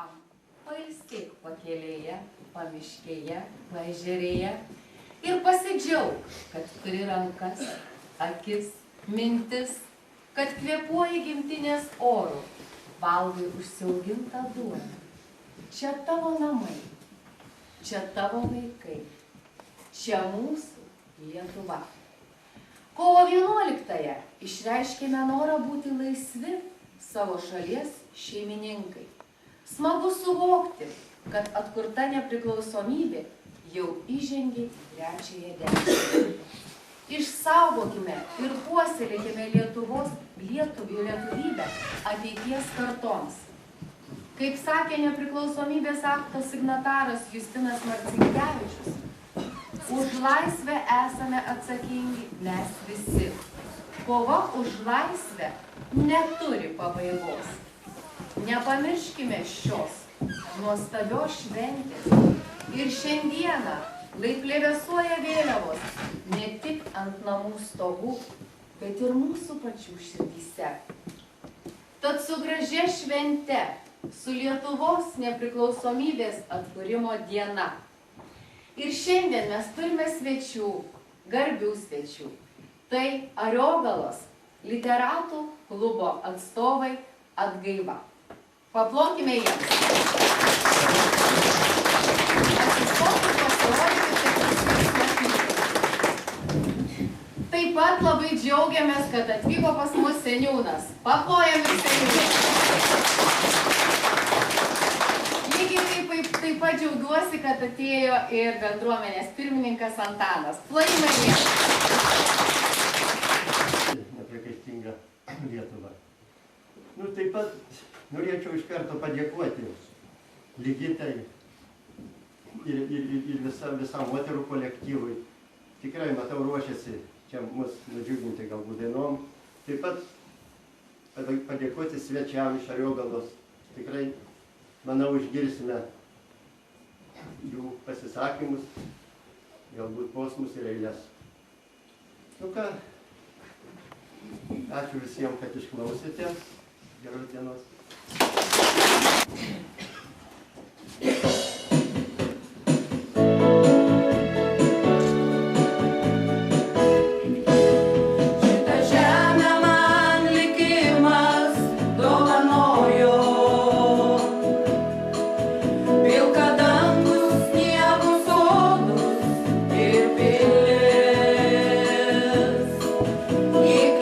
vaikam, pailsėk pakelėje, pamiškėje, paežerėje ir pasidžiaug, kad turi rankas, akis, mintis, kad kvėpuoji gimtinės oru, valgai užsiaugintą duoną. Čia tavo namai, čia tavo vaikai, čia mūsų Lietuva. Kovo 11-ąją išreiškėme norą būti laisvi savo šalies šeimininkai. Smagu suvokti, kad atkurta nepriklausomybė jau įžengė į 3-ąją dešimtį. Išsaugokime ir puoselėkime lietuvybę ateities kartoms. Kaip sakė nepriklausomybės akto signataras Justinas Marcinkevičius, už laisvę esame atsakingi mes visi. Kova už laisvę neturi pabaigos. Nepamirškime šios nuostabios šventės. Ir šiandieną, lai plevėsuoja vėliavos, ne tik ant namų stogų, bet ir mūsų pačių širdyse. Tad su gražia švente, su Lietuvos nepriklausomybės atkūrimo diena. Ir šiandien mes turime svečių, garbių svečių. Tai Ariogalos literatų klubo atstovai Atgaiva. Paplokime jiems. Atsistokit, pasirodykite. Taip pat labai džiaugiamės, kad atvyko pas mus seniūnas. Paplojam ir seniūnas. Lygiai taip pat džiaugiuosi, kad atėjo ir bendruomenės pirmininkas Antanas. Plojimai jiems. Nepriekaištinga Lietuva. Taip pat norėčiau iš karto padėkoti Ligitai ir visam moterų kolektyvui. Tikrai, matau, ruošiasi čia mus nudžiuginti galbūt dainom. Taip pat padėkoti svečiam iš Ariogalos. Tikrai, manau, išgirsime jų pasisakymus, galbūt posmus ir eiles. Ką, ačiū visiems, kad išklausėte. Geros dienos.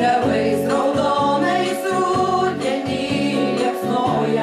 Klevais raudonais rudenį liepsnoja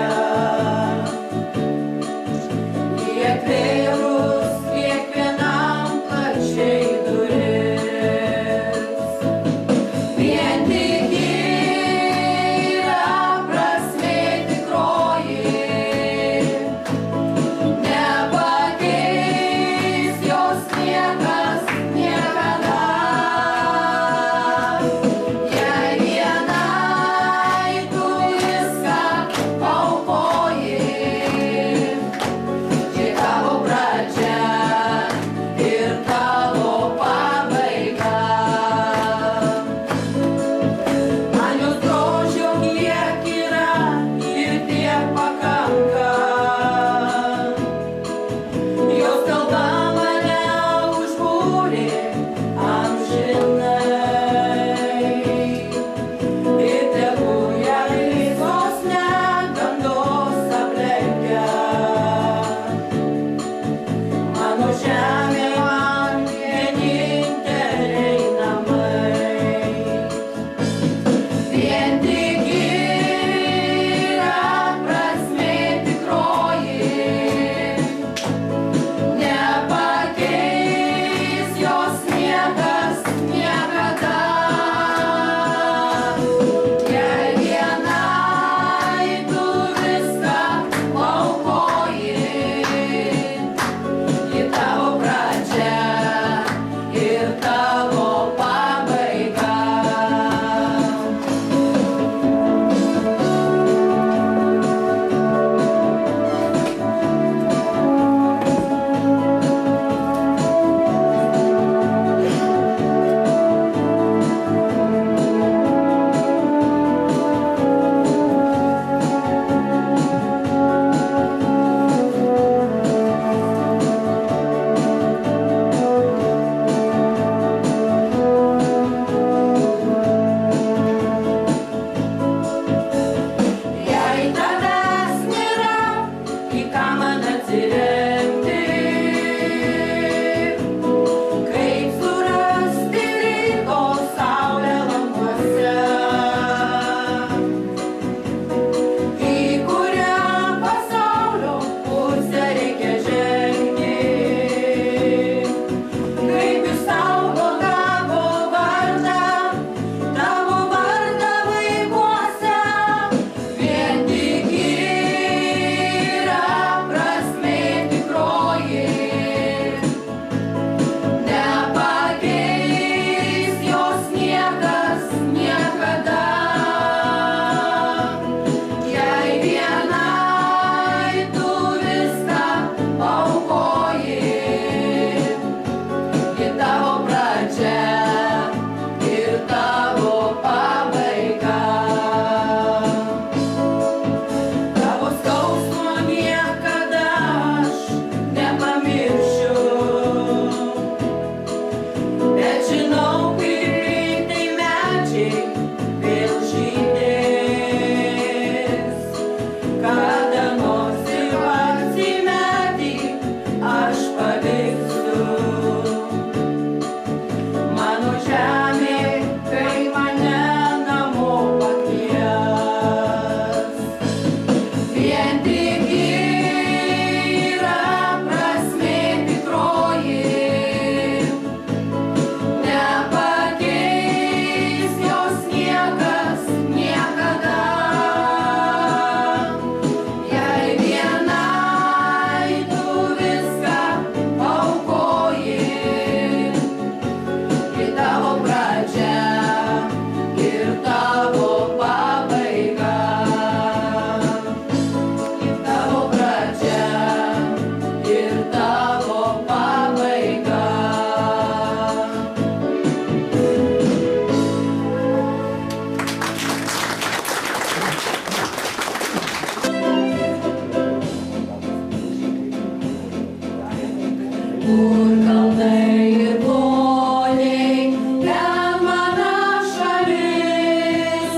Kur kalnai ir poliai, ten mano šalis,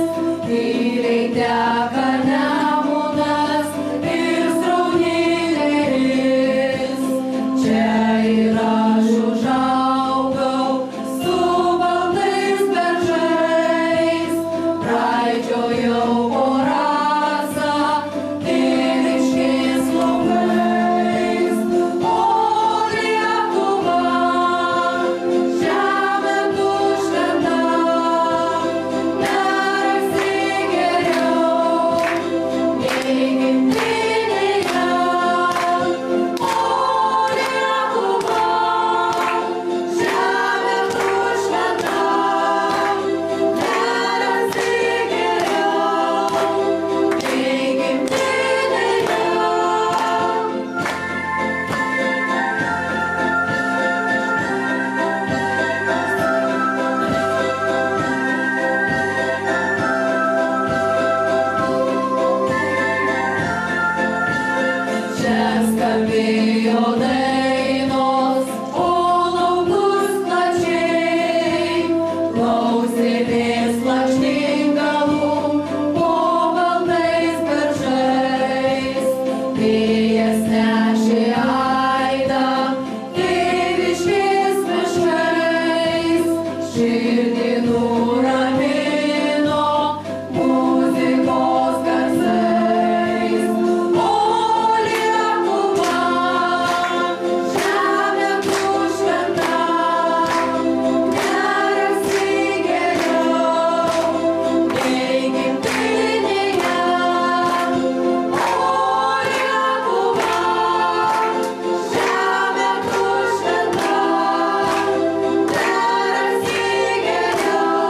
tyliai teka Nemunas ir srauni Neris. Čia ir aš užaugau su baltais beržais, braidžiojau po rasą tėviškės laukais. O Lietuva, žemė tu šventa, nerasi geriau nei gimtinėje. O Lietuva, žemė tu šventa, nerasi geriau nei gimtinėje. Čia skambėjo dainos, o laukus plačiai klausėmės lakštingalų po baltais beržais. Vėjas nešė aidą tėviškės miškais, širdį nuramino muzikos garsais. O Lietuva, žemė tu šventa, nerasi geriau nei gimtinėje. O Lietuva, žemė tu šventa, nerasi geriau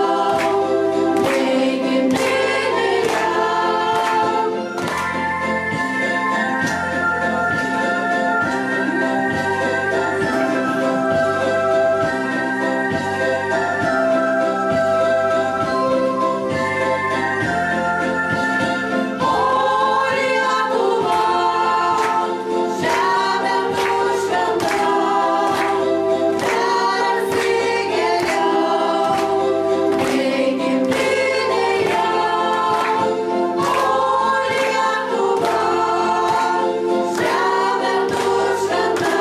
nei gimtinėje. O Lietuva, žemė tu šventa, nerasi geriau nei gimtinėje. O Lietuva, žemė tu šventa,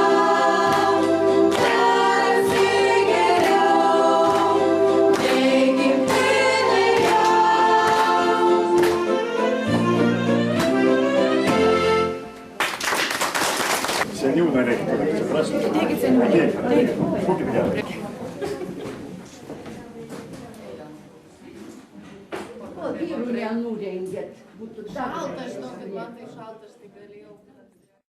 nerasi geriau nei gimtinėje. Seniūną reikia padaryti, suprasite? Ateikit seniūną. Ateikit. Būkit geri. O vyrų nenurengėt, būtų dar Šalta, gražiau. žinokit, man tai šalta, aš tai galėjau.